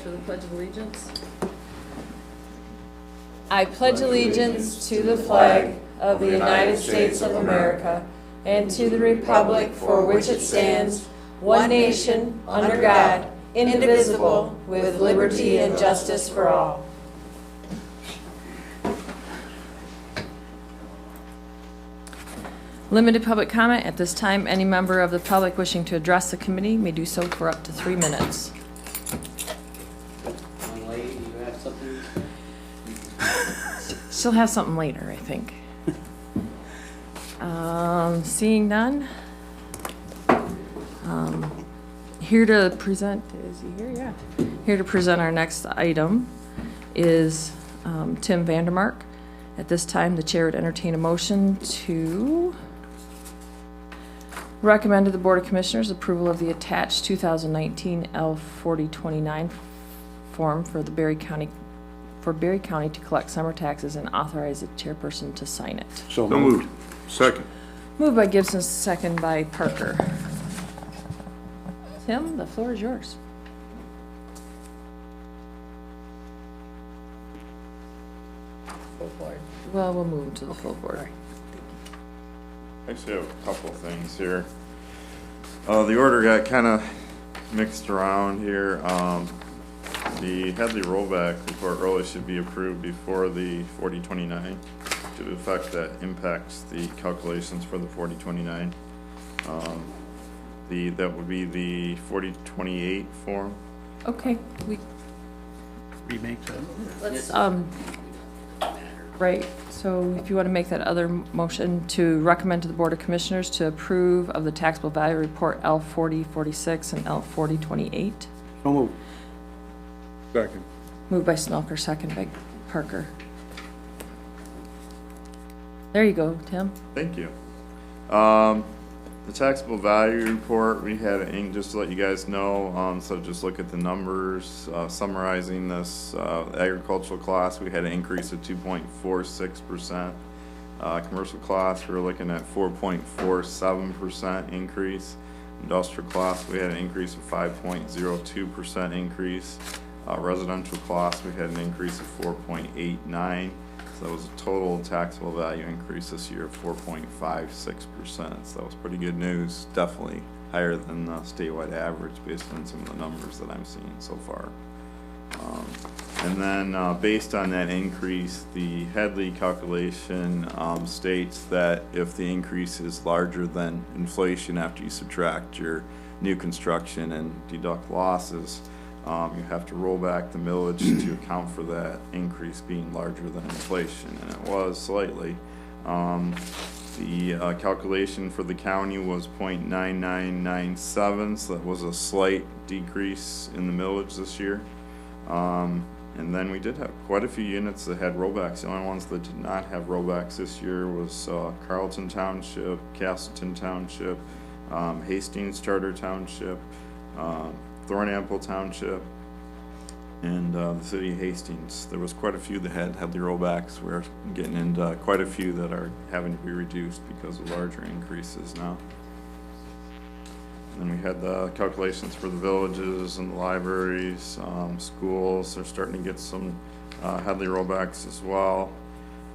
for the Pledge of Allegiance. I pledge allegiance to the flag of the United States of America and to the republic for which it stands, one nation, under God, indivisible, with liberty and justice for all. Limited public comment. At this time, any member of the public wishing to address the committee may do so for up to 3 minutes. Young lady, do you have something? She'll have something later, I think. Seeing none. Here to present, is he here? Yeah. Here to present our next item is Tim Vandermark. At this time, the chair would entertain a motion to recommend to the Board of Commissioners approval of the attached 2019 L4029 form for Berry County to collect summer taxes and authorize the chairperson to sign it. So moved. Second. Moved by Gibson, second by Parker. Tim, the floor is yours. Full board. Well, we'll move to the full board. I actually have a couple of things here. The order got kind of mixed around here. The Headley rollback report really should be approved before the 4029 to the effect that impacts the calculations for the 4029. That would be the 4028 form. Okay, we, Remake that. let's, right, so if you want to make that other motion to recommend to the Board of Commissioners to approve of the taxable value report L4046 and L4028. So moved. Second. Moved by Smelker, second by Parker. There you go, Tim. Thank you. The taxable value report, we had, just to let you guys know, so just look at the numbers, summarizing this, agricultural class, we had an increase of 2.46%. Commercial class, we were looking at 4.47% increase. Industrial class, we had an increase of 5.02% increase. Residential class, we had an increase of 4.89%. So that was a total taxable value increase this year of 4.56%. So that was pretty good news. Definitely higher than the statewide average based on some of the numbers that I'm seeing so far. And then based on that increase, the Headley calculation states that if the increase is larger than inflation after you subtract your new construction and deduct losses, you have to roll back the millage to account for that increase being larger than inflation, and it was slightly. The calculation for the county was 0.9997, so that was a slight decrease in the millage this year. And then we did have quite a few units that had rollbacks. The only ones that did not have rollbacks this year was Carlton Township, Castleton Township, Hastings Charter Township, Thornapple Township, and the city of Hastings. There was quite a few that had the rollbacks. We're getting into quite a few that are having to be reduced because of larger increases now. And we had the calculations for the villages and the libraries, schools. They're starting to get some Headley rollbacks as well.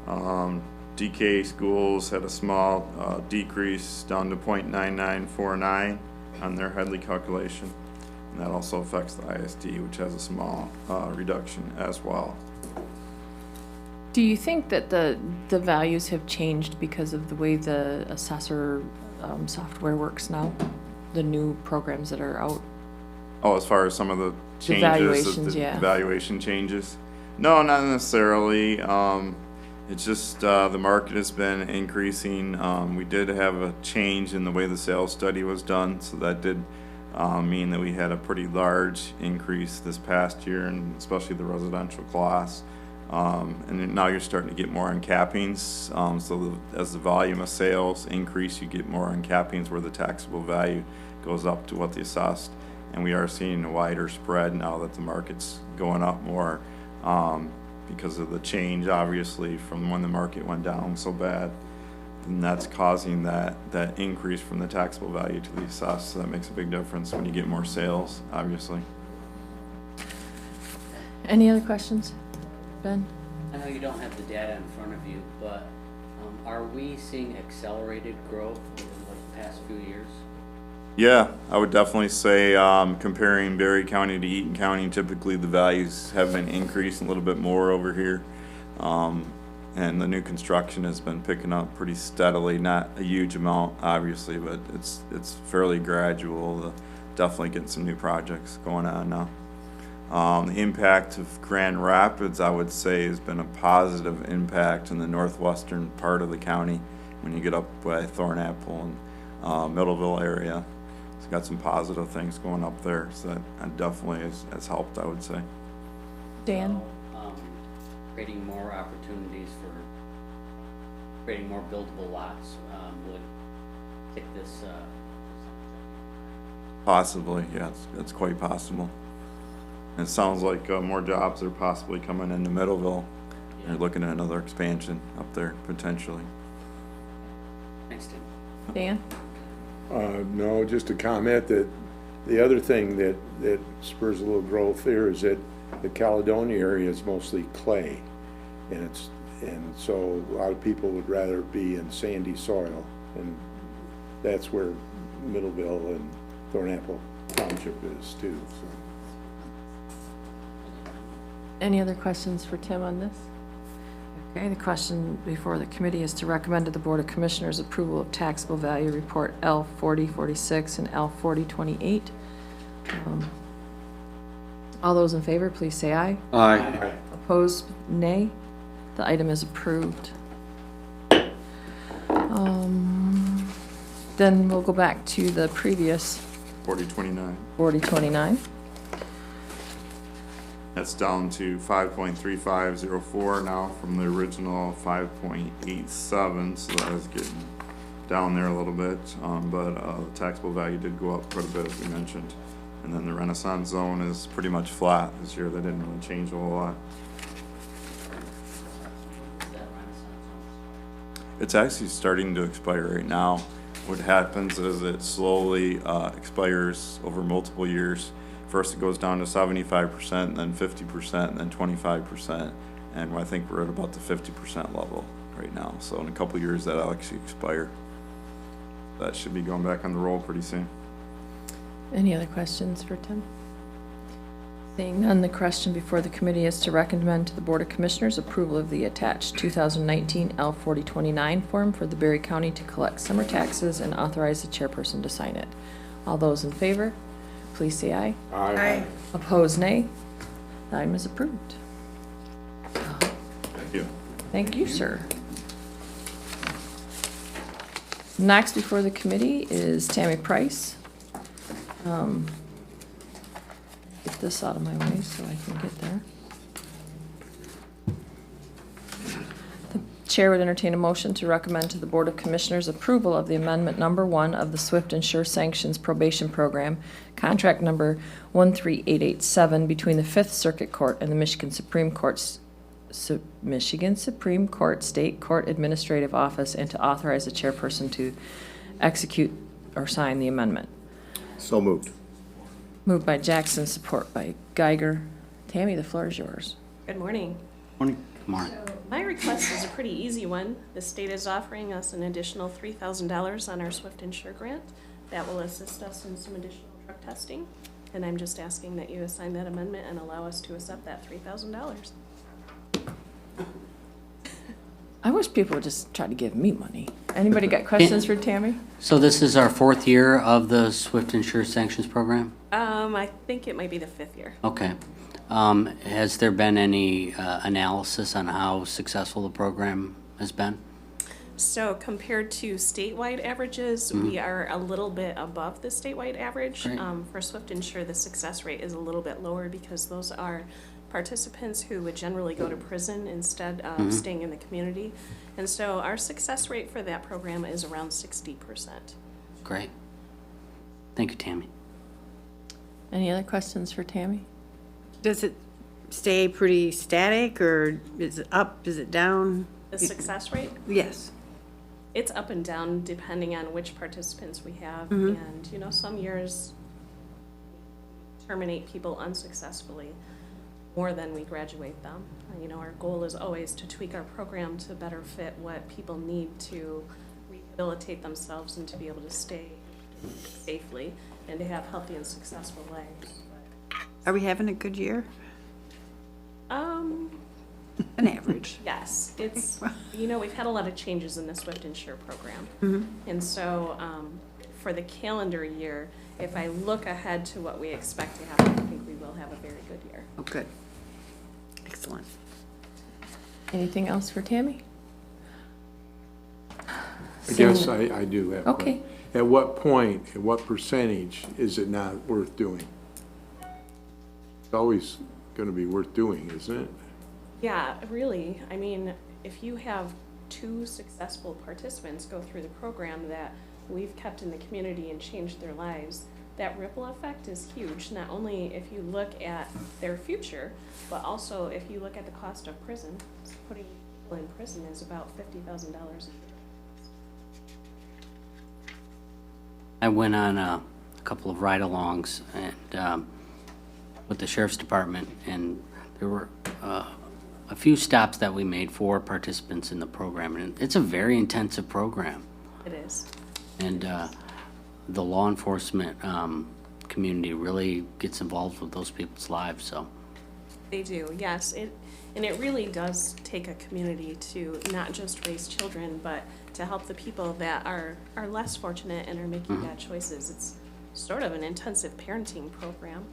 DK schools had a small decrease down to 0.9949 on their Headley calculation. And that also affects the ISD, which has a small reduction as well. Do you think that the values have changed because of the way the assessor software works now? The new programs that are out? Oh, as far as some of the changes, valuations, yeah. Valuation changes? No, not necessarily. It's just the market has been increasing. We did have a change in the way the sales study was done, so that did mean that we had a pretty large increase this past year, and especially the residential class. And then now you're starting to get more on cappings. As the volume of sales increase, you get more on cappings where the taxable value goes up to what the assessed. And we are seeing a wider spread now that the market's going up more because of the change, obviously, from when the market went down so bad. And that's causing that increase from the taxable value to the assessed. So that makes a big difference when you get more sales, obviously. Any other questions? Ben? I know you don't have the data in front of you, but are we seeing accelerated growth in the past few years? Yeah, I would definitely say, comparing Berry County to Eaton County, typically the values have been increasing a little bit more over here. And the new construction has been picking up pretty steadily, not a huge amount, obviously, but it's fairly gradual. Definitely getting some new projects going on now. The impact of Grand Rapids, I would say, has been a positive impact in the northwestern part of the county when you get up by Thornapple and Middleville area. It's got some positive things going up there, so that definitely has helped, I would say. Dan? Creating more opportunities for creating more buildable lots would take this. Possibly, yeah, it's quite possible. And it sounds like more jobs are possibly coming into Middleville. They're looking at another expansion up there, potentially. Thanks, Tim. Dan? No, just a comment that the other thing that spurs a little growth there is that the Caledonia area is mostly clay. And so a lot of people would rather be in sandy soil, and that's where Middleville and Thornapple Township is too, so. Any other questions for Tim on this? Okay, the question before the committee is to recommend to the Board of Commissioners approval of taxable value report L 4046 and L 4028. All those in favor, please say aye. Aye. Opposed, nay. The item is approved. Then we'll go back to the previous 4029. 4029. That's down to 5.3504 now from the original 5.87, so that is getting down there a little bit. But the taxable value did go up quite a bit, as we mentioned. And then the Renaissance zone is pretty much flat this year. They didn't really change a whole lot. Is that Renaissance? It's actually starting to expire right now. What happens is it slowly expires over multiple years. First it goes down to 75%, then 50%, then 25%. And I think we're at about the 50% level right now. So in a couple of years that'll actually expire. That should be going back on the roll pretty soon. Any other questions for Tim? Seeing none, the question before the committee is to recommend to the Board of Commissioners approval of the attached 2019 L 4029 form for the Berry County to collect summer taxes and authorize the chairperson to sign it. All those in favor, please say aye. Aye. Opposed, nay. The item is approved. Thank you. Thank you, sir. Next before the committee is Tammy Price. Get this out of my way so I can get there. The chair would entertain a motion to recommend to the Board of Commissioners approval of the amendment number 1 of the Swift and Sure Sanctions Probation Program, contract number 13887 between the Fifth Circuit Court and the Michigan Supreme Court State Court Administrative Office, and to authorize the chairperson to execute or sign the amendment. So moved. Moved by Jackson, support by Geiger. Tammy, the floor is yours. Good morning. Come on. My request is a pretty easy one. The state is offering us an additional $3,000 on our Swift and Sure grant. That will assist us in some additional truck testing. And I'm just asking that you assign that amendment and allow us to accept that $3,000. I wish people would just try to give me money. Anybody got questions for Tammy? So this is our 4th year of the Swift and Sure Sanctions Program? I think it might be the 5th year. Okay. Has there been any analysis on how successful the program has been? So compared to statewide averages, we are a little bit above the statewide average. Great. For Swift and Sure, the success rate is a little bit lower because those are participants who would generally go to prison instead of staying in the community. And so our success rate for that program is around 60%. Great. Thank you, Tammy. Any other questions for Tammy? Does it stay pretty static, or is it up, is it down? The success rate, Yes. it's up and down depending on which participants we have. And, some years terminate people unsuccessfully, more than we graduate them. You know, our goal is always to tweak our program to better fit what people need to rehabilitate themselves and to be able to stay safely and to have healthy and successful lives. Are we having a good year? An average. Yes, it's, you know, we've had a lot of changes in the Swift Insure program. And so, for the calendar year, if I look ahead to what we expect to happen, I think we will have a very good year. Oh, good. Excellent. Anything else for Tammy? I guess I do have. one. Okay. At what point, at what percentage is it not worth doing? It's always gonna be worth doing, isn't it? Yeah, really. I mean, if you have 2 successful participants go through the program that we've kept in the community and changed their lives, that ripple effect is huge. Not only if you look at their future, but also if you look at the cost of prison. Putting people in prison is about $50,000 a year. I went on a couple of ride-alongs and with the sheriff's department, and there were a few stops that we made for participants in the program, and it's a very intensive program. It is. And the law enforcement community really gets involved with those people's lives, so. They do, yes. And it really does take a community to not just raise children, but to help the people that are less fortunate and are making bad choices. It's sort of an intensive parenting program.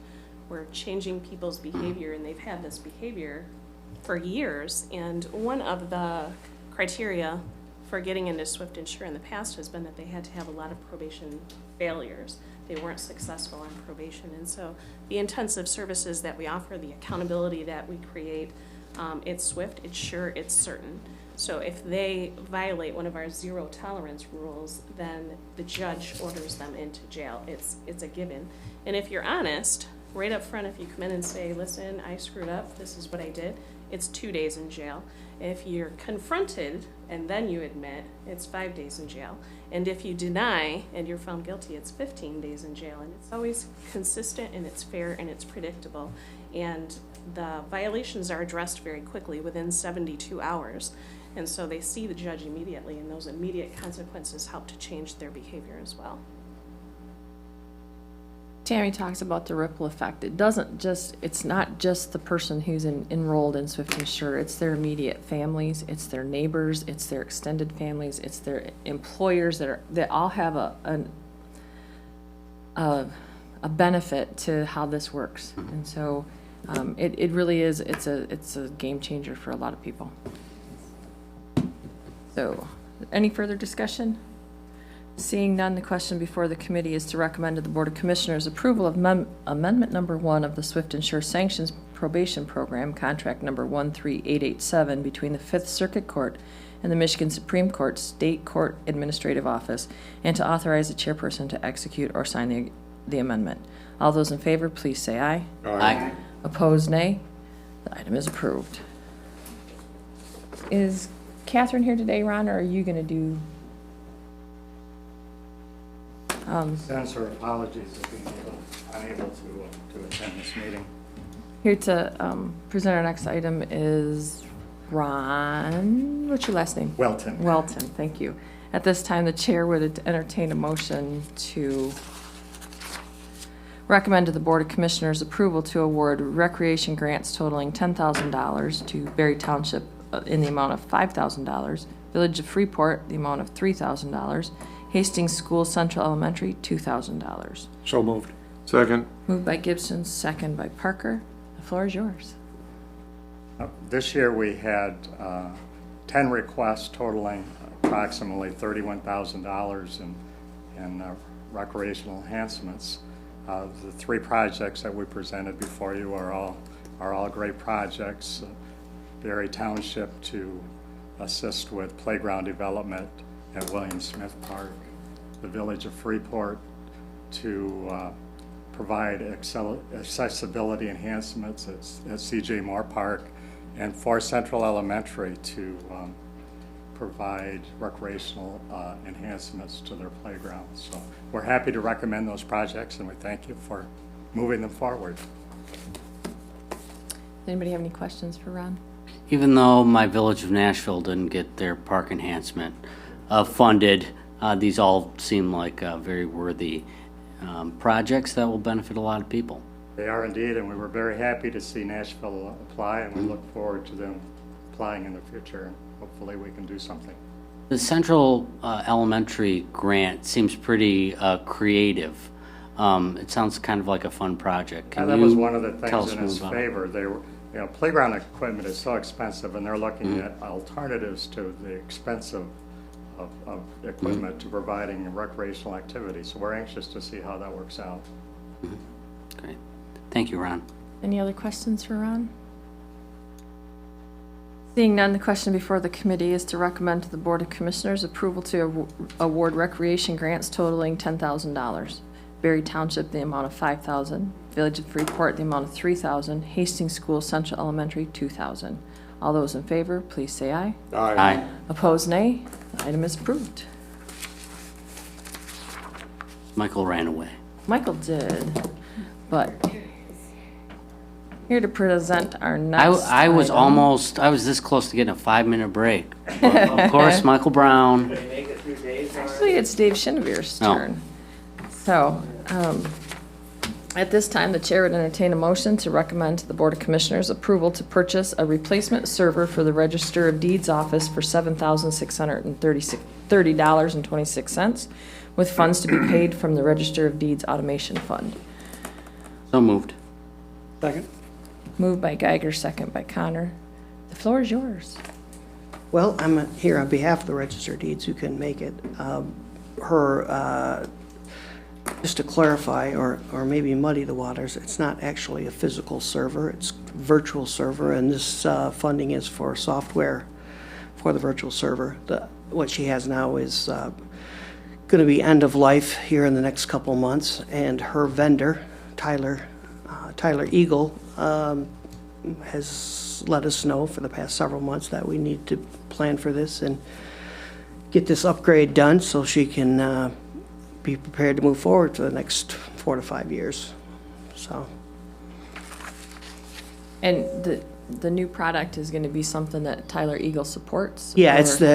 We're changing people's behavior, and they've had this behavior for years. And one of the criteria for getting into Swift Insure in the past has been that they had to have a lot of probation failures. They weren't successful on probation. And so the intensive services that we offer, the accountability that we create, it's swift, it's sure, it's certain. So if they violate one of our 0 tolerance rules, then the judge orders them into jail. It's a given. And if you're honest, right up front, if you come in and say, listen, I screwed up, this is what I did, it's 2 days in jail. If you're confronted and then you admit, it's 5 days in jail. And if you deny and you're found guilty, it's 15 days in jail. And it's always consistent, and it's fair, and it's predictable. And the violations are addressed very quickly, within 72 hours. And so they see the judge immediately, and those immediate consequences help to change their behavior as well. Tammy talks about the ripple effect. It's not just the person who's enrolled in Swift Insure. It's their immediate families, it's their neighbors, it's their extended families, it's their employers that all have a benefit to how this works. And so it really is, it's a game changer for a lot of people. So, any further discussion? Seeing none, the question before the committee is to recommend to the Board of Commissioners approval of Amendment Number 1 of the Swift Insure Sanctions Probation Program, Contract Number 13887, between the Fifth Circuit Court and the Michigan Supreme Court State Court Administrative Office, and to authorize the chairperson to execute or sign the amendment. All those in favor, please say aye. Aye. Opposed, nay. The item is approved. Is Catherine here today, Ron, or are you going to do? Sends her apologies for being unable to attend this meeting. Here to present our next item is Ron, what's your last name? Welton. Welton, thank you. At this time, the chair would entertain a motion to recommend to the Board of Commissioners approval to award recreation grants totaling $10,000 to Berry Township in the amount of $5,000, Village of Freeport, the amount of $3,000, Hastings School Central Elementary, $2,000. So moved. Second? Moved by Gibson, second by Parker. The floor is yours. This year we had 10 requests totaling approximately $31,000 in recreational enhancements. The 3 projects that we presented before you are all great projects. Berry Township to assist with playground development at William Smith Park, the Village of Freeport to provide accessibility enhancements at C.J. Moore Park, and Forest Central Elementary to provide recreational enhancements to their playgrounds. So we're happy to recommend those projects, and we thank you for moving them forward. Anybody have any questions for Ron? Even though my Village of Nashville didn't get their park enhancement funded, these all seem like very worthy projects that will benefit a lot of people. They are indeed, and we were very happy to see Nashville apply, and we look forward to them applying in the future. And hopefully we can do something. The Central Elementary grant seems pretty creative. It sounds kind of like a fun project. Can And that was you one of the tell things us in more his about it? favor. They were, playground equipment is so expensive, and they're looking at alternatives to the expense of equipment to providing recreational activity. So we're anxious to see how that works out. Great. Thank you, Ron. Any other questions for Ron? Seeing none, the question before the committee is to recommend to the Board of Commissioners approval to award recreation grants totaling $10,000. Berry Township, the amount of $5,000. Village of Freeport, the amount of $3,000. Hastings School Central Elementary, $2,000. All those in favor, please say aye. Aye. Opposed, nay. The item is approved. Michael ran away. Michael did, but here to present our next I was item. I was this close to getting a 5-minute break. But of course, Michael Brown. Actually, it's Dave Shinover's Oh. turn. So, at this time, the chair would entertain a motion to recommend to the Board of Commissioners approval to purchase a replacement server for the Register of Deeds office for $7,630.26, with funds to be paid from the Register of Deeds Automation Fund. So moved. Second. Moved by Geiger, second by Connor. The floor is yours. Well, I'm here on behalf of the Register of Deeds who can make it. Just to clarify, or maybe muddy the waters, it's not actually a physical server, it's a virtual server, and this funding is for software for the virtual server. What she has now is going to be end of life here in the next couple months, and her vendor, Tyler Eagle, has let us know for the past several months that we need to plan for this and get this upgrade done so she can be prepared to move forward for the next 4 to 5 years. So, And the new product is going to be something that Tyler Eagle supports? yeah, it's or-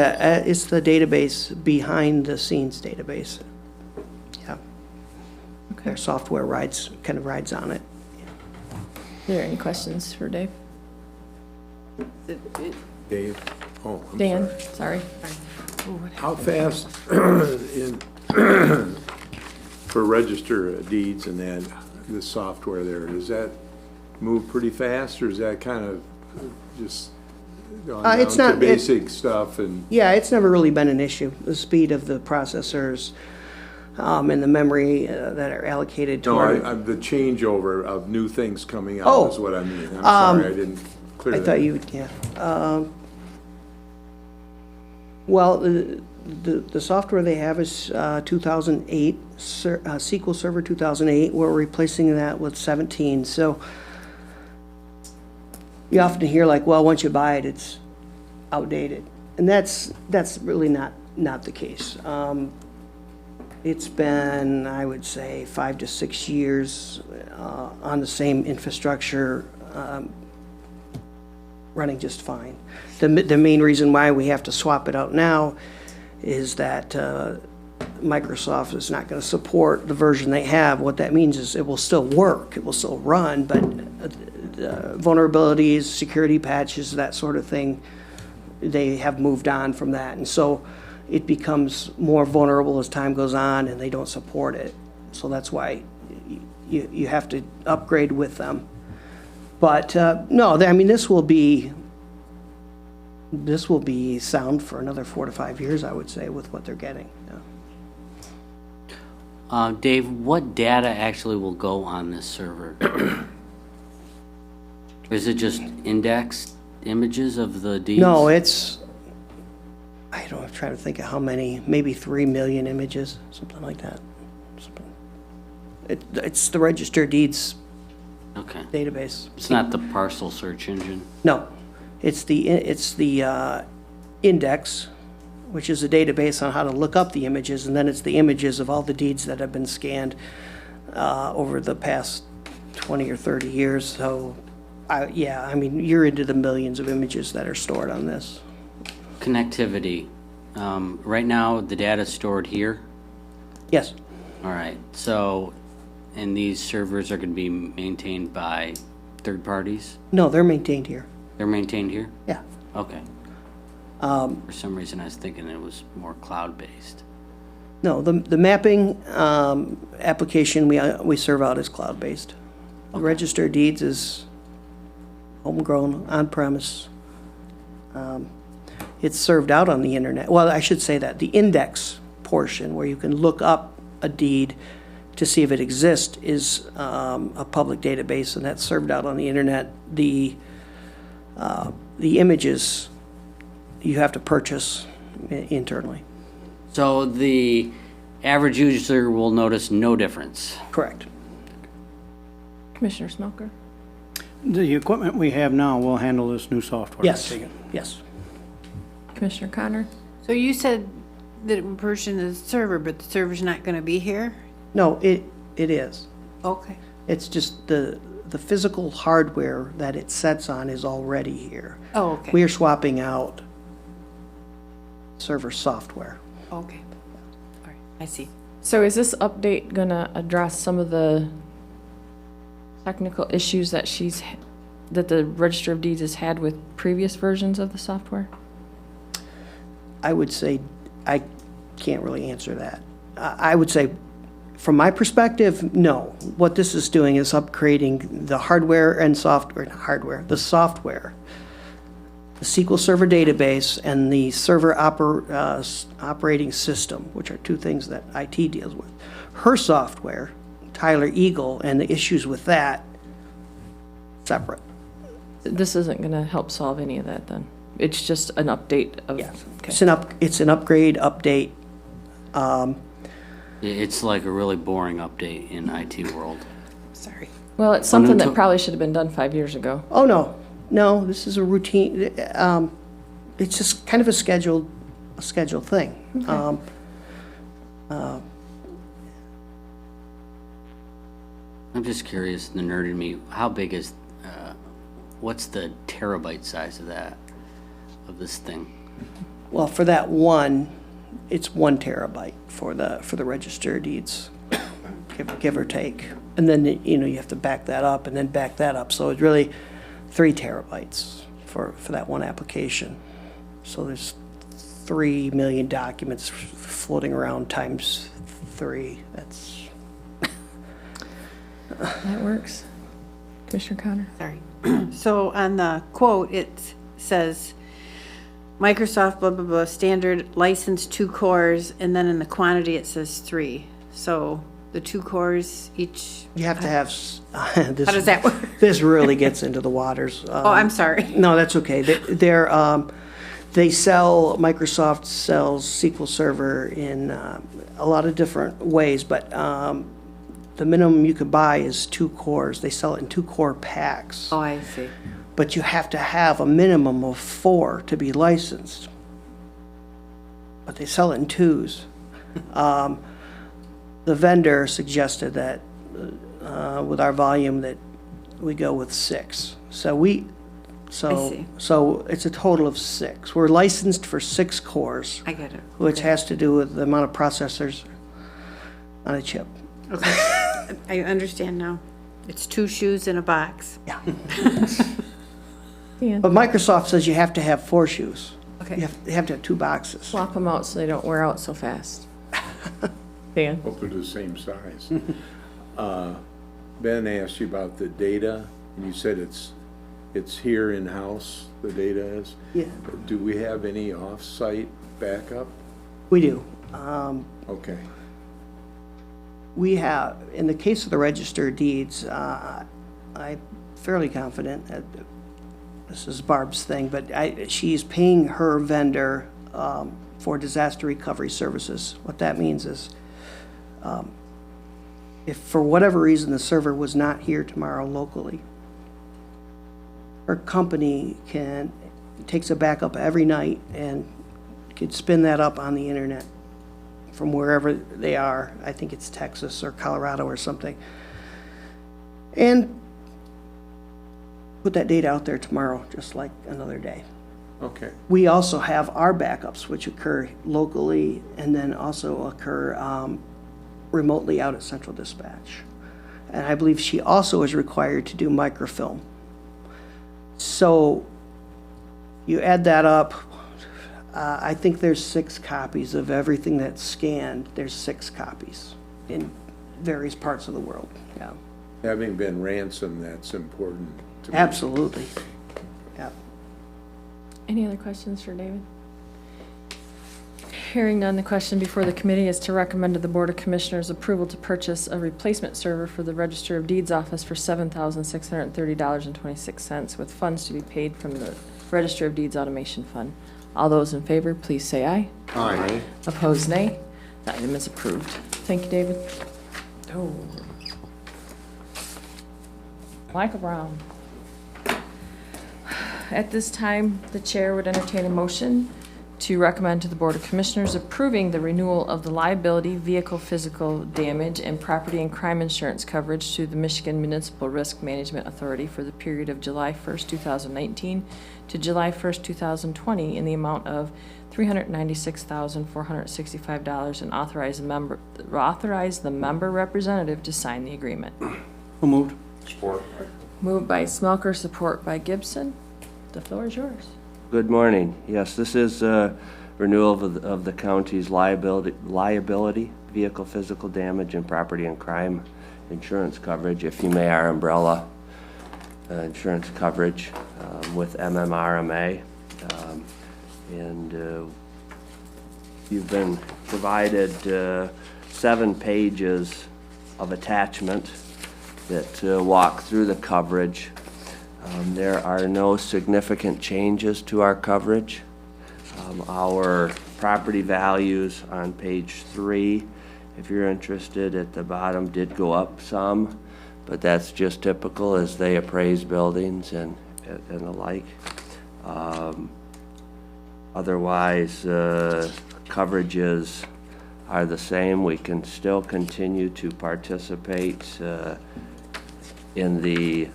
the database behind the scenes database. Yeah, their software kind of rides on it. Are there any questions for Dave? Dave? Oh, I'm Dan, sorry. sorry. How fast for Register of Deeds and then the software there, does that move pretty fast, or is that kind of just gone down It's to not- basic stuff and? Yeah, it's never really been an issue. The speed of the processors and the memory that are allocated No, toward. the changeover of new things coming out Oh. is what I mean. I'm sorry, I didn't clear I that. thought you, yeah. Well, the software they have is 2008, SQL Server 2008. We're replacing that with 17. So you often hear like, well, once you buy it, it's outdated. And that's really not the case. It's been, I would say, 5 to 6 years on the same infrastructure, running just fine. The main reason why we have to swap it out now is that Microsoft is not going to support the version they have. What that means is it will still work, it will still run, but vulnerabilities, security patches, that sort of thing, they have moved on from that. And so it becomes more vulnerable as time goes on, and they don't support it. So that's why you have to upgrade with them. But no, I mean, this will be sound for another 4 to 5 years, I would say, with what they're getting. Yeah. Dave, what data actually will go on this server? Is it just indexed images of the deeds? No, I'm trying to think of how many, maybe 3 million images, something like that. It's the Register of Deeds Okay. database. It's not the parcel search engine? No, it's the index, which is a database on how to look up the images, and then it's the images of all the deeds that have been scanned over the past 20 or 30 years. So Yeah, I mean, you're into the millions of images that are stored on this. Connectivity. Right now, the data's stored here. Yes, All right, so, and these servers are going to be maintained by third parties? no, they're maintained here, They're maintained here? yeah. Okay. For some reason, I was thinking it was more cloud-based. No, the mapping application we serve out is cloud-based. The Register of Deeds is homegrown, on-premise. It's served out on the internet. Well, I should say that the index portion, where you can look up a deed to see if it exists, is a public database, and that's served out on the internet. The images you have to purchase internally. So the average user will notice no difference. Correct. Commissioner Smoker? The equipment we have now will handle this new software. I Yes, take it. yes. Commissioner Connor? So you said that it would purchase the server, but the server's not gonna be here? No, it is. Okay. It's just the physical hardware that it sets on is already here. Oh, okay. We are swapping out server software. Okay. All right, I see. So is this update gonna address some of the technical issues that that the Register of Deeds has had with previous versions of the software? I would say, I can't really answer that. I would say, from my perspective, no. What this is doing is upgrading the hardware and the software, the SQL Server database, and the server operating system, which are two things that IT deals with. Her software, Tyler Eagle, and the issues with that, separate. This isn't gonna help solve any of that then? It's just an update of? Yeah. Okay. It's an upgrade, update. It's like a really boring update in IT world. Sorry. Well, it's something that Until- probably should have been done 5 years ago. Oh, no, this is a routine, it's just kind of a scheduled thing. I'm just curious, the nerd in me, how big is, what's the terabyte size of that, of this thing? Well, for that one, it's 1 terabyte for the Register of Deeds, give or take. And then, you have to back that up and then back that up. So it's really 3 terabytes for that one application. So there's 3 million documents floating around times 3. That's, That works. Commissioner Connor? Sorry. So on the quote, it says, Microsoft blah, blah, blah, standard license 2 cores, and then in the quantity it says 3. So the 2 cores each, you have to have, this. how does that work? This really gets into the waters. Oh, I'm sorry. No, that's okay. Microsoft sells SQL Server in a lot of different ways, but the minimum you could buy is 2 cores. They sell it in 2 core packs. Oh, I see. But you have to have a minimum of 4 to be licensed. But they sell it in 2s. The vendor suggested that with our volume that we go with 6. I see. So it's a total of 6. We're licensed for 6 cores, I get it. which has to do with the amount of processors on a chip. Okay. I understand now. It's 2 shoes in a box. Yeah. Dan? But Microsoft says you have to have 4 shoes. Okay. You have to have 2 boxes. Swap them out so they don't wear out so fast. Dan? Hope they're the same size. Ben asked you about the data, and you said it's here in-house, the data is? Yeah. Do we have any off-site backup? We do. Okay. We have, in the case of the Register of Deeds, I'm fairly confident that this is Barb's thing, but she's paying her vendor for disaster recovery services. What that means is, if for whatever reason the server was not here tomorrow locally, her company takes a backup every night and could spin that up on the internet from wherever they are. I think it's Texas or Colorado or something. And put that data out there tomorrow, just like another day. Okay. We also have our backups, which occur locally and then also occur remotely out at Central Dispatch. And I believe she also is required to do microfilm. So you add that up, I think there's 6 copies of everything that's scanned. There's 6 copies in various parts of the world, yeah. Having been ransomed, that's important to me. Absolutely, yeah. Any other questions for David? Hearing none, the question before the committee is to recommend to the Board of Commissioners approval to purchase a replacement server for the Register of Deeds office for $7,630.26, with funds to be paid from the Register of Deeds Automation Fund. All those in favor, please say aye. Aye. Opposed, nay. That item is approved. Thank you, David. Oh. Michael Brown. At this time, the chair would entertain a motion to recommend to the Board of Commissioners approving the renewal of the liability, vehicle physical damage, and property and crime insurance coverage to the Michigan Municipal Risk Management Authority for the period of July 1st, 2019 to July 1st, 2020 in the amount of $396,465 and authorize the member representative to sign the agreement. So moved. Moved by Smelker, support by Gibson. The floor is yours. Good morning. Yes, this is a renewal of the county's liability, vehicle physical damage, and property and crime insurance coverage, if you may, our umbrella insurance coverage with MMRMA. And you've been provided 7 pages of attachment that walk through the coverage. There are no significant changes to our coverage. Our property values on page 3, if you're interested, at the bottom did go up some, but that's just typical as they appraise buildings and the like. Otherwise, coverages are the same. We can still continue to participate in the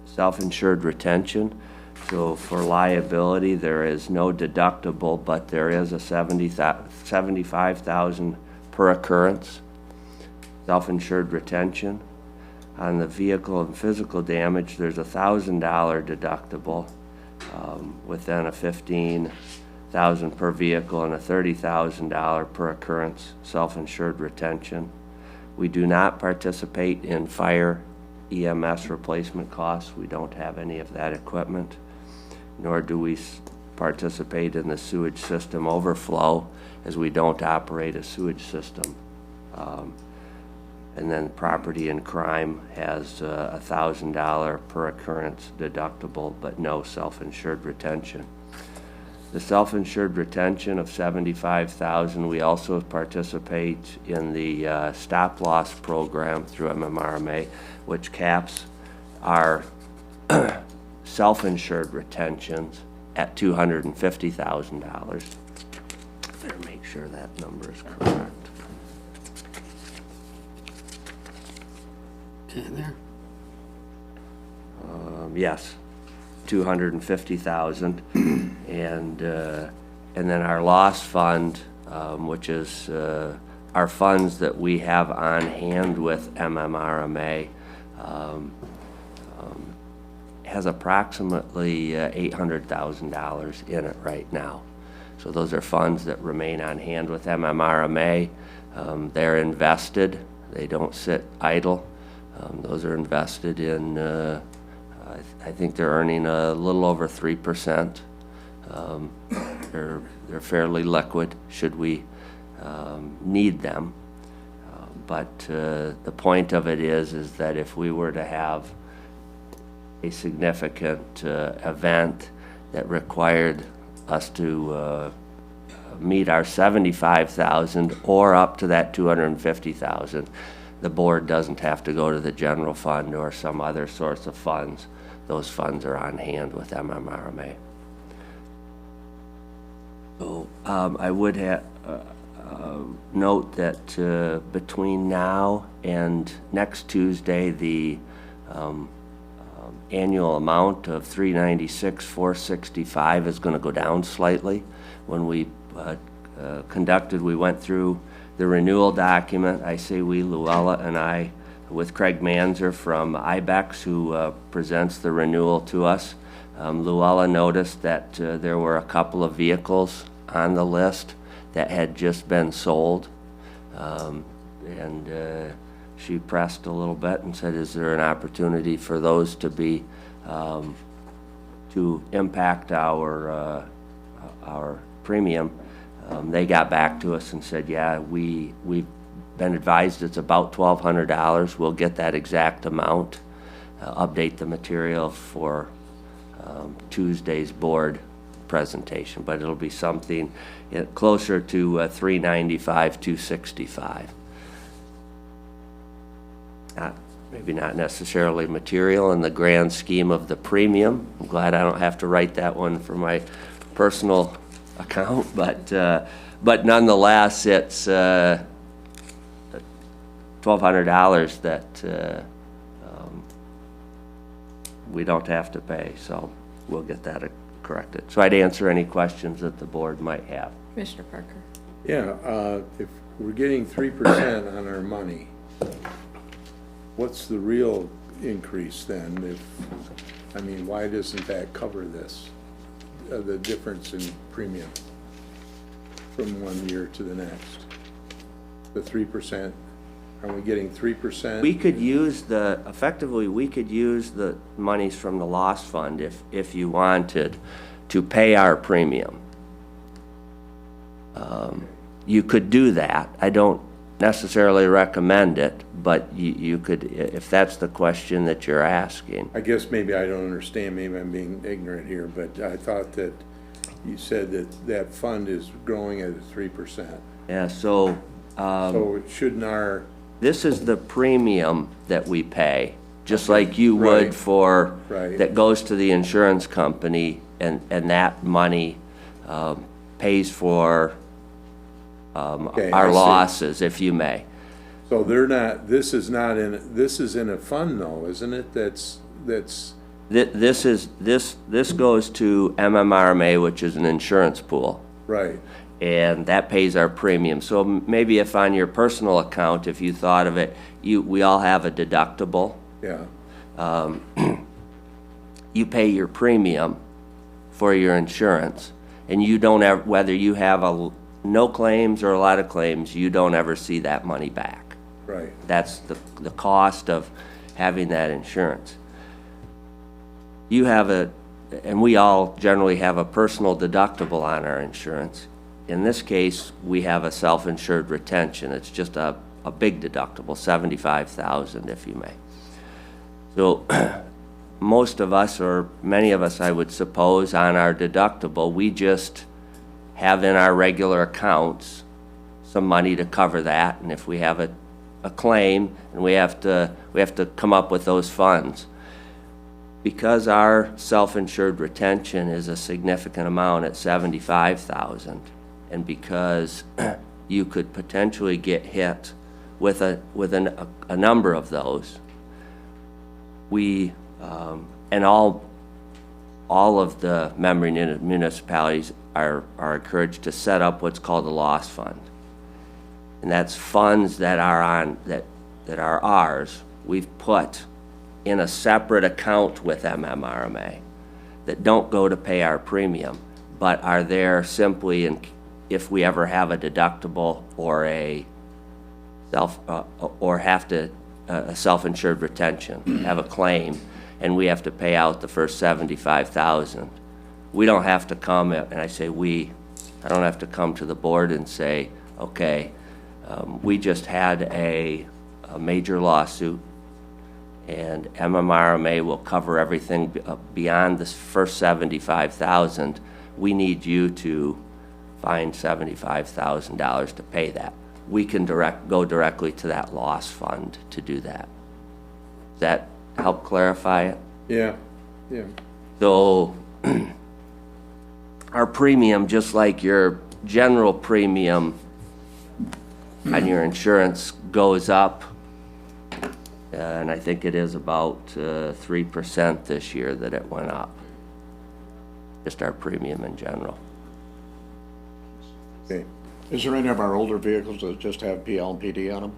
self-insured retention. So for liability, there is no deductible, but there is a $75,000 per occurrence self-insured retention. On the vehicle and physical damage, there's a $1,000 deductible with then a $15,000 per vehicle and a $30,000 per occurrence self-insured retention. We do not participate in fire EMS replacement costs. We don't have any of that equipment, nor do we participate in the sewage system overflow, as we don't operate a sewage system. And then property and crime has a $1,000 per occurrence deductible, but no self-insured retention. The self-insured retention of $75,000, we also participate in the stop loss program through MMRMA, which caps our self-insured retentions at $250,000. Better make sure that number is correct. Is it there? Yes, $250,000, and then our loss fund, which is our funds that we have on hand with MMRMA, has approximately $800,000 in it right now. So those are funds that remain on hand with MMRMA. They're invested; they don't sit idle. Those are invested in, I think they're earning a little over 3%. They're fairly liquid should we need them. But the point of it is that if we were to have a significant event that required us to meet our $75,000 or up to that $250,000, the board doesn't have to go to the general fund or some other source of funds. Those funds are on hand with MMRMA. So I would note that between now and next Tuesday, the annual amount of $396,465 is going to go down slightly. When we we went through the renewal document. I say we, Luella and I, with Craig Manzer from IBEX, who presents the renewal to us. Luella noticed that there were a couple of vehicles on the list that had just been sold. She pressed a little bit and said, is there an opportunity for those to be, to impact our premium? They got back to us and said, yeah, we've been advised it's about $1,200. We'll get that exact amount, update the material for Tuesday's board presentation, but it'll be something closer to $395, $265. Maybe not necessarily material in the grand scheme of the premium. I'm glad I don't have to write that one for my personal account, but nonetheless, it's $1,200 that we don't have to pay, so we'll get that corrected. So I'd answer any questions that the board might have. Commissioner Parker. Yeah, if we're getting 3% on our money, what's the real increase then? Why doesn't that cover this? The difference in premium from one year to the next? The 3%, are we getting 3%? We could use effectively, we could use the monies from the loss fund if you wanted to pay our premium. You could do that. I don't necessarily recommend it, but you could, if that's the question that you're asking. I guess maybe I don't understand, maybe I'm being ignorant here, but I thought that you said that fund is growing at 3%. Yeah, so So shouldn't our, this is the premium that we pay, just like you would Right. for, Right. that goes to the insurance company, and that money pays for Okay, our I see. losses, if you may. so they're not, this is in a fund though, isn't it? That's, This goes to MMRMA, which is an insurance pool, right, and that pays our premium. So maybe if on your personal account, if you thought of it, we all have a deductible. yeah, You pay your premium for your insurance, and you don't ever, whether you have no claims or a lot of claims, you don't ever see that money back. right, That's the cost of having that insurance. You have and we all generally have a personal deductible on our insurance. In this case, we have a self-insured retention. It's just a big deductible, $75,000 if you may. So most of us, or many of us I would suppose, on our deductible, we just have in our regular accounts some money to cover that, and if we have a claim and we have to come up with those funds. Because our self-insured retention is a significant amount at $75,000, and because you could potentially get hit with a number of those, we and all of the member municipalities are encouraged to set up what's called a loss fund, and that's funds that are ours. We've put in a separate account with MMRMA that don't go to pay our premium, but are there simply if we ever have a deductible or a self-insured retention, have a claim, and we have to pay out the first $75,000. We don't have to come, and I say we, I don't have to come to the board and say, okay, we just had a major lawsuit, and MMRMA will cover everything beyond this first $75,000. We need you to find $75,000 to pay that. We can go directly to that loss fund to do that. Does that help clarify it? yeah. So our premium, just like your general premium on your insurance, goes up And I think it is about 3% this year that it went up. Just our premium in general. Okay. Is there any of our older vehicles that just have PLPD on them?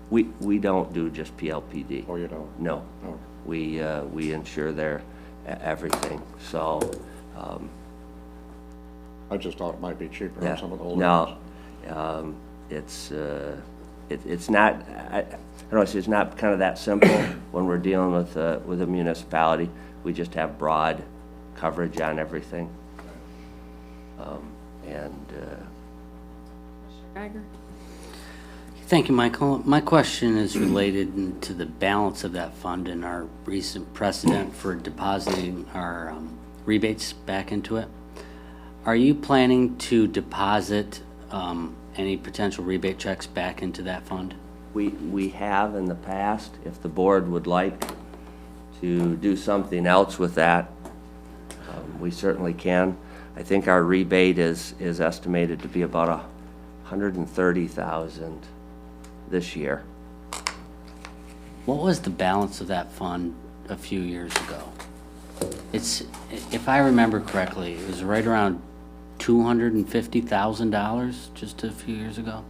We don't do just PLPD. Or you don't? No. No. We insure their everything, so, I just thought it might be cheaper yeah. on some of the older ones. No, it's not, I don't know, it's not kind of that simple when we're dealing with a municipality. We just have broad coverage on everything. Geiger? Thank you, Michael. My question is related to the balance of that fund and our recent precedent for depositing our rebates back into it. Are you planning to deposit any potential rebate checks back into that fund? We have in the past. If the board would like to do something else with that, we certainly can. I think our rebate is estimated to be about $130,000 this year. What was the balance of that fund a few years ago? It's, if I remember correctly, it was right around $250,000 just a few years ago.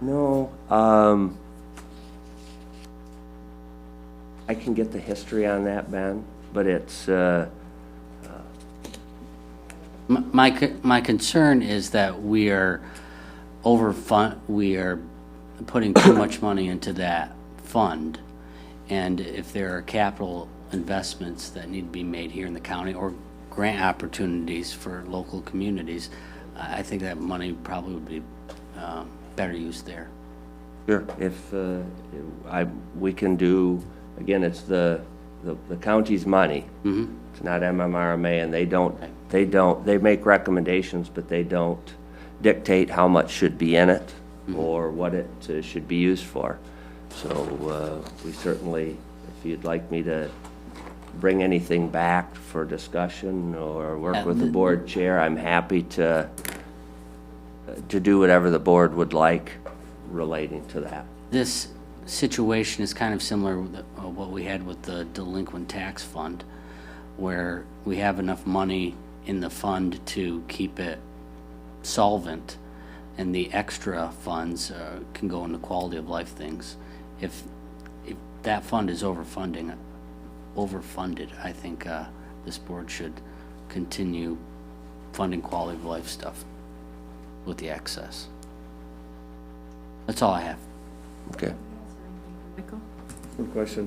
No, I can get the history on that, Ben, but it's, My concern is that we are we are putting too much money into that fund. And if there are capital investments that need to be made here in the county or grant opportunities for local communities, I think that money probably would be better used there. sure, if, we can do, again, it's the county's money. Mm-hmm. It's not MMRMA, and they make recommendations, but they don't dictate how much should be in it or what it should be used for. So we certainly, if you'd like me to bring anything back for discussion or work with the board chair, I'm happy to do whatever the board would like relating to that. This situation is kind of similar with what we had with the delinquent tax fund, where we have enough money in the fund to keep it solvent, and the extra funds can go into quality of life things. If that fund is overfunded, I think this board should continue funding quality of life stuff with the excess. That's all I have. Okay. Michael? One question.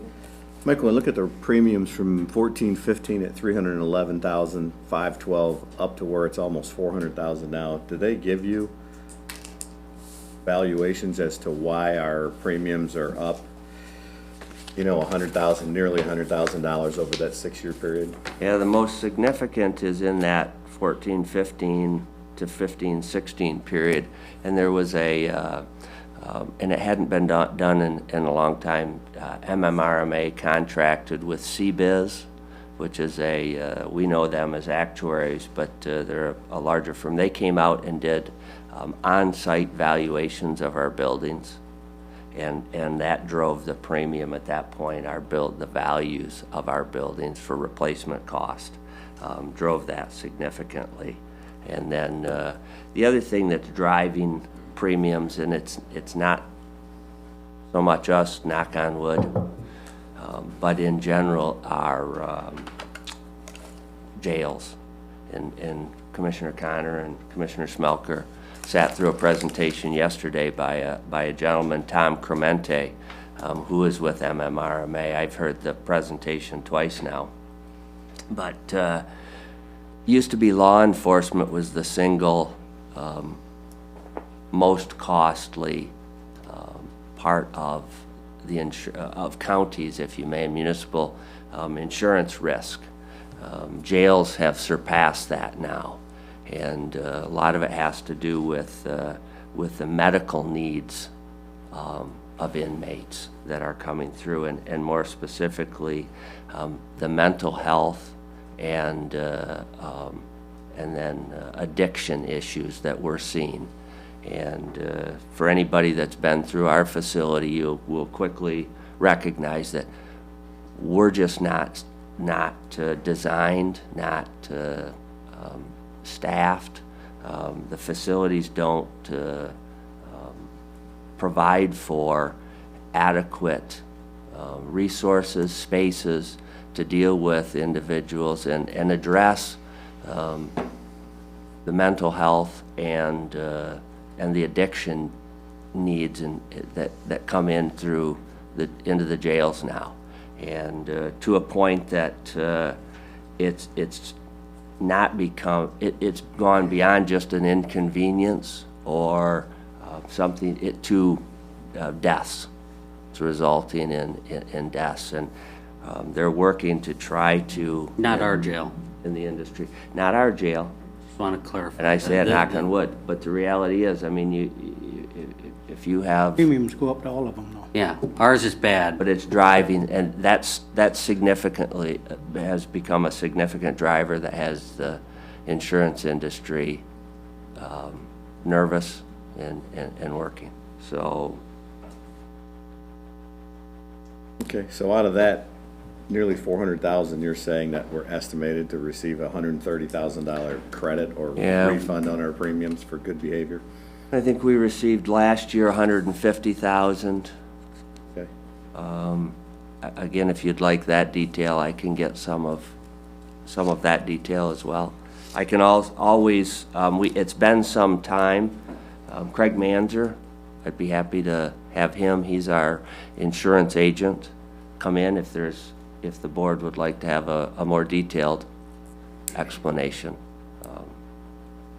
Michael, look at the premiums from 14-15 at 311,512 up to where it's almost 400,000 now. Do they give you valuations as to why our premiums are up, $100,000, nearly $100,000 over that 6-year period? Yeah, the most significant is in that 14-15 to 15-16 period, and there was and it hadn't been done in a long time. MMRMA contracted with CBiz, which is we know them as actuaries, but they're a larger firm. They came out and did on-site valuations of our buildings, and that drove the premium at that point. The values of our buildings for replacement cost drove that significantly. And then the other thing that's driving premiums, and it's not so much us, knock on wood, but in general, our jails. And Commissioner Connor and Commissioner Smelker sat through a presentation yesterday by a gentleman, Tom Cremente, who is with MMRMA. I've heard the presentation twice now. But used to be law enforcement was the single most costly part of of counties, if you may, municipal insurance risk. Jails have surpassed that now, and a lot of it has to do with the medical needs of inmates that are coming through, and more specifically, the mental health and then addiction issues that we're seeing. And for anybody that's been through our facility, you will quickly recognize that we're just not designed, not staffed. The facilities don't provide for adequate resources, spaces to deal with individuals and address the mental health and the addiction needs that come in through into the jails now, and to a point that it's gone beyond just an inconvenience or something to deaths. It's resulting in deaths, and they're working to try to Not our jail. in the industry, not our jail. Just want to clarify. And I say it knock on wood, but the reality is, I mean, if you have, Premiums go up to all of them, though. Yeah, ours is bad. but it's driving, and that's significantly, has become a significant driver that has the insurance industry nervous and working. So, Okay, so out of that, nearly 400,000, you're saying that we're estimated to receive a $130,000 credit or Yeah. refund on our premiums for good behavior? I think we received last year 150,000. Okay. Again, if you'd like that detail, I can get some of that detail as well. I can always, it's been some time. Craig Manzer, I'd be happy to have him. He's our insurance agent. Come in if the board would like to have a more detailed explanation.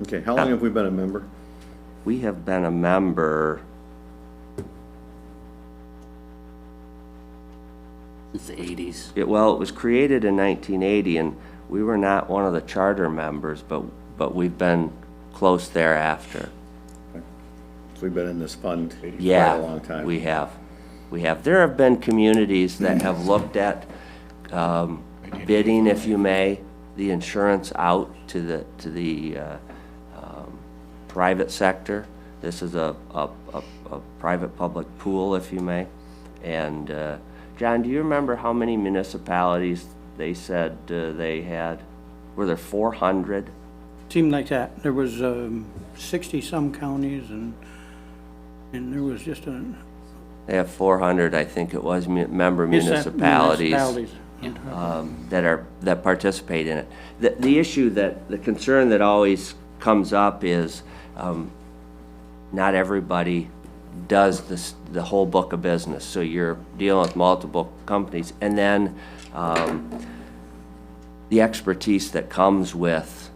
Okay, how long have we been a member? We have been a member, It's the 80s. it was created in 1980, and we were not one of the charter members, but we've been close thereafter. So we've been in this fund quite Yeah, a long time. we have. There have been communities that have looked at bidding, if you may, the insurance out to the private sector. This is a private-public pool, if you may. And, John, do you remember how many municipalities they said they had? Were there 400? Seemed like that. There was 60-some counties, and there was just a... They have 400, I think it was, member Yes, municipalities. municipalities. That participate in it. The issue the concern that always comes up is not everybody does the whole book of business. So you're dealing with multiple companies, and then the expertise that comes with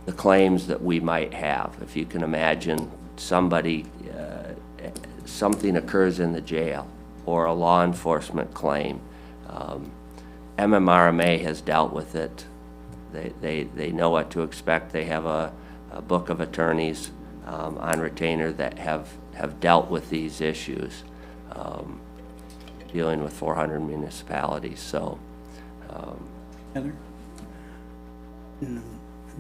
the claims that we might have. If you can imagine somebody, something occurs in the jail or a law enforcement claim. MMRMA has dealt with it. They know what to expect. They have a book of attorneys on retainer that have dealt with these issues, dealing with 400 municipalities. So, Heather? I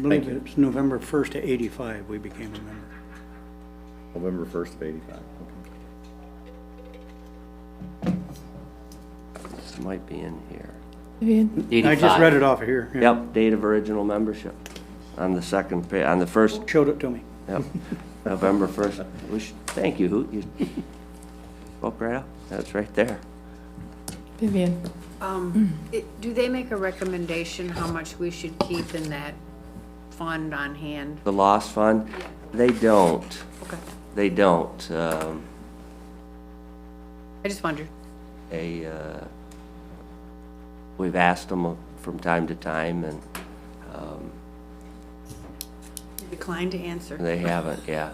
believe it's November 1st to 85 we became a member. November 1st of 85, okay. this might be in here. 85. I just read it off of here. Yeah. Yep, date of original membership on the second page, on the first. Showed it to me. Yep, November 1st. Thank you, Hoot. You spoke right up. That's right there. Vivian. Do they make a recommendation how much we should keep in that fund on hand? The lost fund? They don't. Okay. They don't. I just wondered. We've asked them from time to time, and Declined to answer. they haven't, yeah.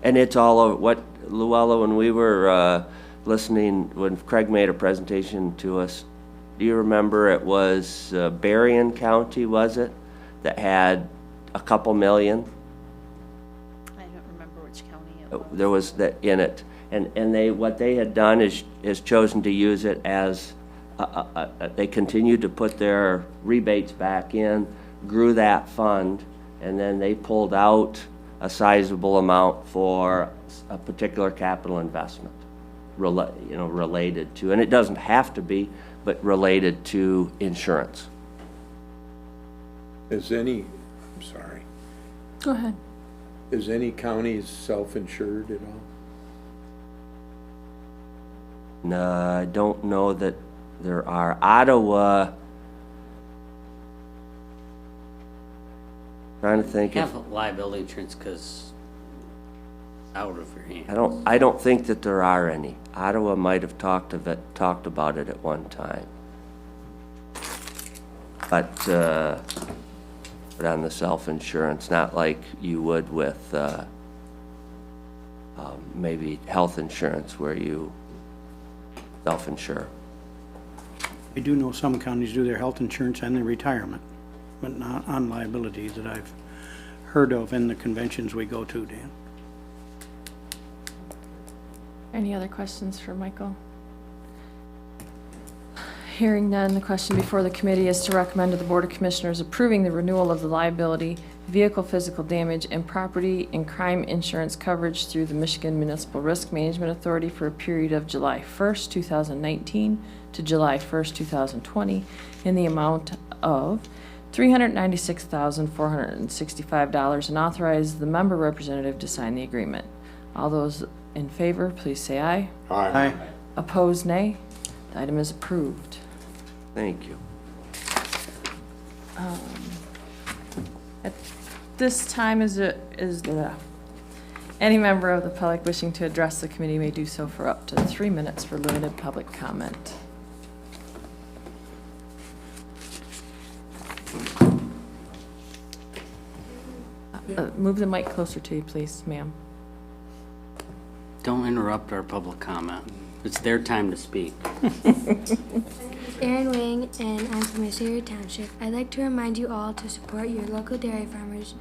And it's all over, what, Luella, when we were listening, when Craig made a presentation to us, do you remember it was Berrien County, was it, that had a couple million? I don't remember which county it was. There was that in it, and what they had done is chosen to use it as they continued to put their rebates back in, grew that fund, and then they pulled out a sizable amount for a particular capital investment, related to, and it doesn't have to be, but related to insurance. Is any, I'm sorry, Go ahead. is any counties self-insured at all? No, I don't know that there are. Ottawa, trying to think if, Have liability insurance because out of your hand. I don't think that there are any. Ottawa might have talked about it at one time. But on the self-insurance, not like you would with maybe health insurance where you self-insure. I do know some counties do their health insurance and their retirement, but not on liability that I've heard of in the conventions we go to, Dan. Any other questions for Michael? Hearing none, the question before the committee is to recommend to the Board of Commissioners approving the renewal of the liability, vehicle physical damage, and property and crime insurance coverage through the Michigan Municipal Risk Management Authority for a period of July 1st, 2019 to July 1st, 2020 in the amount of $396,465 and authorize the member representative to sign the agreement. All those in favor, please say aye. Aye. Opposed, nay. The item is approved. Thank you. At this time, any member of the public wishing to address the committee may do so for up to 3 minutes for limited public comment. Move the mic closer to you, please, ma'am. Don't interrupt our public comment. It's their time to speak. Erin Wing, and I'm from Assyria Township. I'd like to remind you all to support your local dairy farmers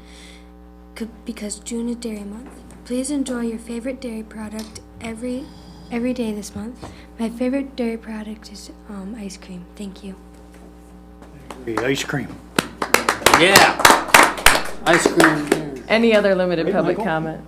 because June is Dairy Month. Please enjoy your favorite dairy product every day this month. My favorite dairy product is ice cream. Thank you. The ice cream. Yeah. Ice cream. Any other limited Wait, public Michael? comment?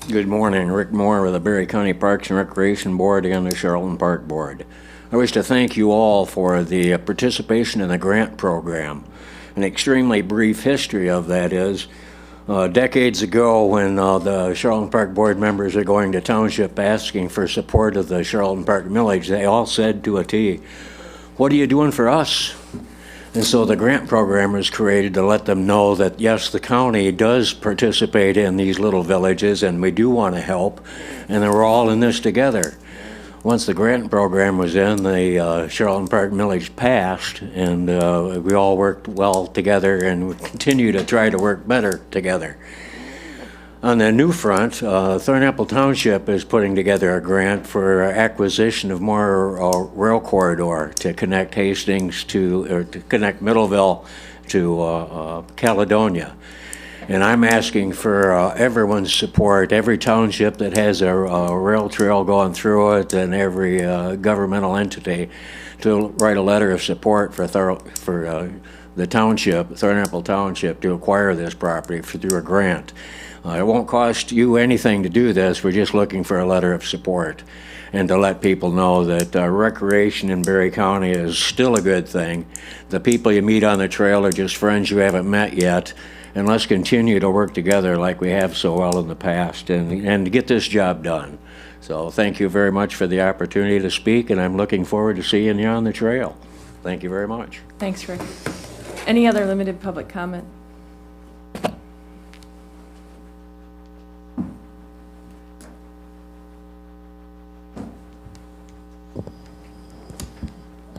Good morning, Rick Moore with the Berry County Parks and Recreation Board and the Charlton Park Board. I wish to thank you all for the participation in the grant program. An extremely brief history of that is, decades ago when the Charlton Park Board members are going to township asking for support of the Charlton Park millage, they all said to a T, "What are you doing for us?" And so the grant program was created to let them know that, yes, the county does participate in these little villages and we do want to help, and that we're all in this together. Once the grant program was in, the Charlton Park millage passed, and we all worked well together and we continue to try to work better together. On the new front, Thornapple Township is putting together a grant for acquisition of more rail corridor to connect Hastings to connect Middleville to Caledonia. And I'm asking for everyone's support, every township that has a rail trail going through it and every governmental entity to write a letter of support for the township, Thornapple Township, to acquire this property through a grant. It won't cost you anything to do this. We're just looking for a letter of support and to let people know that recreation in Berry County is still a good thing. The people you meet on the trail are just friends you haven't met yet, and let's continue to work together like we have so well in the past and get this job done. So thank you very much for the opportunity to speak, and I'm looking forward to seeing you on the trail. Thank you very much. Thanks, Rick. Any other limited public comment?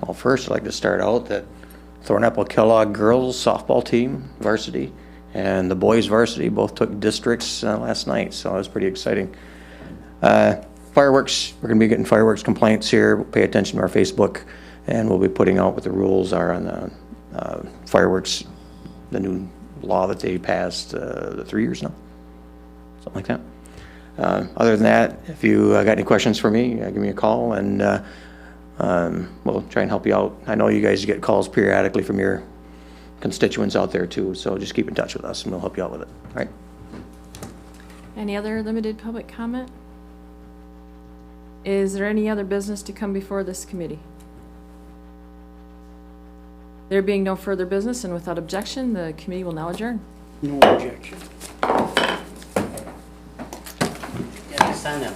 Well, first, I'd like to start out that Thornapple Kellogg girls softball team, varsity, and the boys varsity both took districts last night, so it was pretty exciting. Fireworks, we're going to be getting fireworks complaints here. Pay attention to our Facebook, and we'll be putting out what the rules are on the fireworks, the new law that they passed 3 years now, something like that. Other than that, if you got any questions for me, give me a call, and we'll try and help you out. I know you guys get calls periodically from your constituents out there too, so just keep in touch with us and we'll help you out with it. All right? Any other limited public comment? Is there any other business to come before this committee? There being no further business and without objection, the committee will now adjourn. No objection. Yeah, sign up.